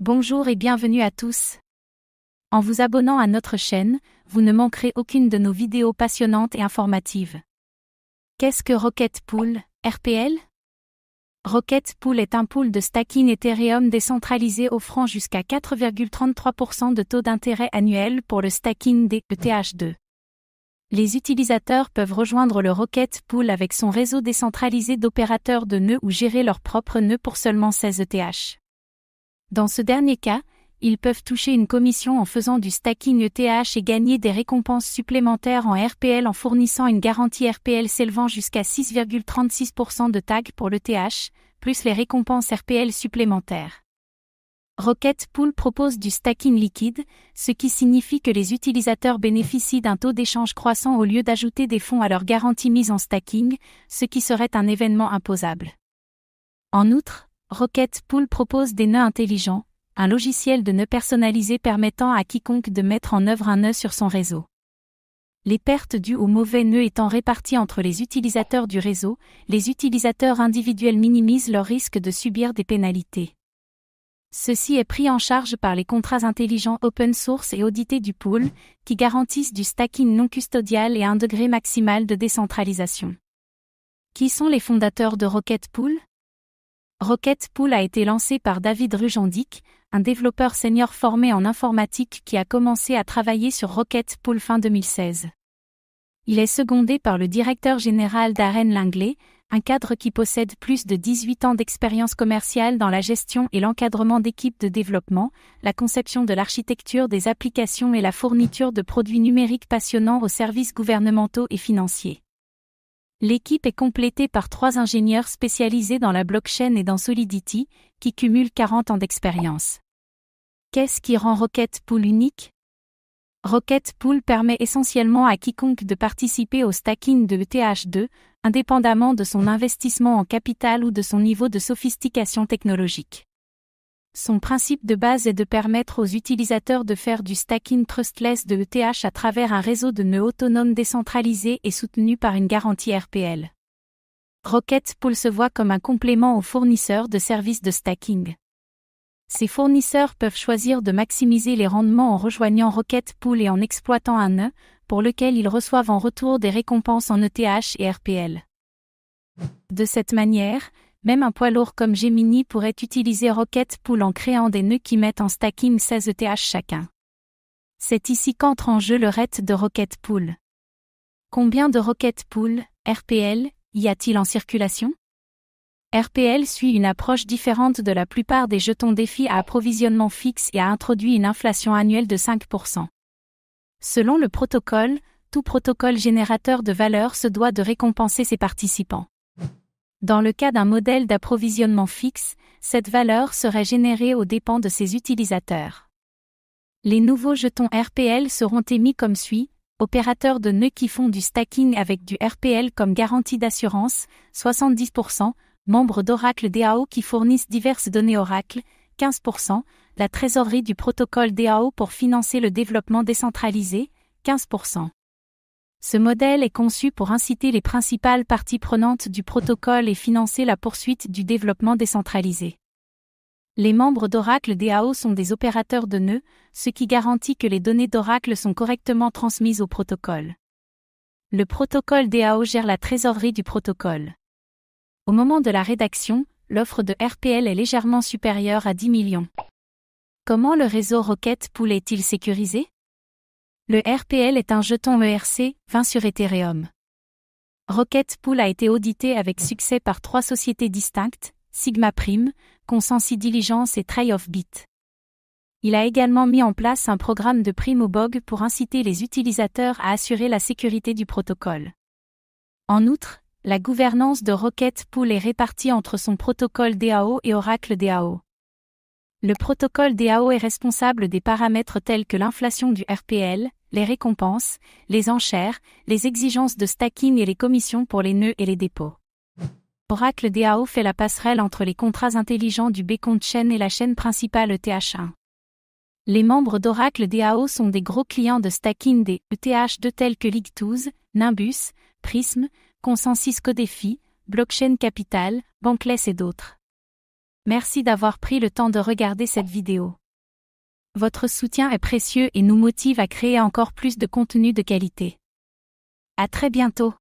Bonjour et bienvenue à tous. En vous abonnant à notre chaîne, vous ne manquerez aucune de nos vidéos passionnantes et informatives. Qu'est-ce que Rocket Pool, RPL? Rocket Pool est un pool de stacking Ethereum décentralisé offrant jusqu'à 4,33% de taux d'intérêt annuel pour le stacking des ETH2. Les utilisateurs peuvent rejoindre le Rocket Pool avec son réseau décentralisé d'opérateurs de nœuds ou gérer leur propre nœud pour seulement 16 ETH. Dans ce dernier cas, ils peuvent toucher une commission en faisant du stacking ETH et gagner des récompenses supplémentaires en RPL en fournissant une garantie RPL s'élevant jusqu'à 6,36% de tag pour l'ETH, plus les récompenses RPL supplémentaires. Rocket Pool propose du stacking liquide, ce qui signifie que les utilisateurs bénéficient d'un taux d'échange croissant au lieu d'ajouter des fonds à leur garantie mise en stacking, ce qui serait un événement imposable. En outre, Rocket Pool propose des nœuds intelligents, un logiciel de nœuds personnalisé permettant à quiconque de mettre en œuvre un nœud sur son réseau. Les pertes dues aux mauvais nœuds étant réparties entre les utilisateurs du réseau, les utilisateurs individuels minimisent leur risque de subir des pénalités. Ceci est pris en charge par les contrats intelligents open source et audités du pool, qui garantissent du stacking non custodial et un degré maximal de décentralisation. Qui sont les fondateurs de Rocket Pool? Rocket Pool a été lancé par David Rujandik, un développeur senior formé en informatique qui a commencé à travailler sur Rocket Pool fin 2016. Il est secondé par le directeur général Darren Langley, un cadre qui possède plus de 18 ans d'expérience commerciale dans la gestion et l'encadrement d'équipes de développement, la conception de l'architecture des applications et la fourniture de produits numériques passionnants aux services gouvernementaux et financiers. L'équipe est complétée par 3 ingénieurs spécialisés dans la blockchain et dans Solidity, qui cumulent 40 ans d'expérience. Qu'est-ce qui rend Rocket Pool unique? Rocket Pool permet essentiellement à quiconque de participer au stacking de ETH2, indépendamment de son investissement en capital ou de son niveau de sophistication technologique. Son principe de base est de permettre aux utilisateurs de faire du stacking trustless de ETH à travers un réseau de nœuds autonomes décentralisé et soutenu par une garantie RPL. Rocket Pool se voit comme un complément aux fournisseurs de services de stacking. Ces fournisseurs peuvent choisir de maximiser les rendements en rejoignant Rocket Pool et en exploitant un nœud, pour lequel ils reçoivent en retour des récompenses en ETH et RPL. De cette manière, même un poids lourd comme Gemini pourrait utiliser Rocket Pool en créant des nœuds qui mettent en stacking 16 ETH chacun. C'est ici qu'entre en jeu le RET de Rocket Pool. Combien de Rocket Pool, RPL, y a-t-il en circulation? RPL suit une approche différente de la plupart des jetons défis à approvisionnement fixe et a introduit une inflation annuelle de 5%. Selon le protocole, tout protocole générateur de valeur se doit de récompenser ses participants. Dans le cas d'un modèle d'approvisionnement fixe, cette valeur serait générée aux dépens de ses utilisateurs. Les nouveaux jetons RPL seront émis comme suit: opérateurs de nœuds qui font du stacking avec du RPL comme garantie d'assurance, 70%, membres d'Oracle DAO qui fournissent diverses données Oracle, 15%, la trésorerie du protocole DAO pour financer le développement décentralisé, 15%. Ce modèle est conçu pour inciter les principales parties prenantes du protocole et financer la poursuite du développement décentralisé. Les membres d'Oracle DAO sont des opérateurs de nœuds, ce qui garantit que les données d'Oracle sont correctement transmises au protocole. Le protocole DAO gère la trésorerie du protocole. Au moment de la rédaction, l'offre de RPL est légèrement supérieure à 10 millions. Comment le réseau Rocket Pool est-il sécurisé? Le RPL est un jeton ERC, 20 sur Ethereum. Rocket Pool a été audité avec succès par 3 sociétés distinctes, Sigma Prime, Consensus Diligence et Tray of Bit. Il a également mis en place un programme de prime au BOG pour inciter les utilisateurs à assurer la sécurité du protocole. En outre, la gouvernance de Rocket Pool est répartie entre son protocole DAO et Oracle DAO. Le protocole DAO est responsable des paramètres tels que l'inflation du RPL, les récompenses, les enchères, les exigences de stacking et les commissions pour les nœuds et les dépôts. Oracle DAO fait la passerelle entre les contrats intelligents du Beacon Chain et la chaîne principale ETH1. Les membres d'Oracle DAO sont des gros clients de stacking des ETH2 tels que Lightooz, Nimbus, Prism, Consensus Codefy, Blockchain Capital, Bankless et d'autres. Merci d'avoir pris le temps de regarder cette vidéo. Votre soutien est précieux et nous motive à créer encore plus de contenu de qualité. À très bientôt.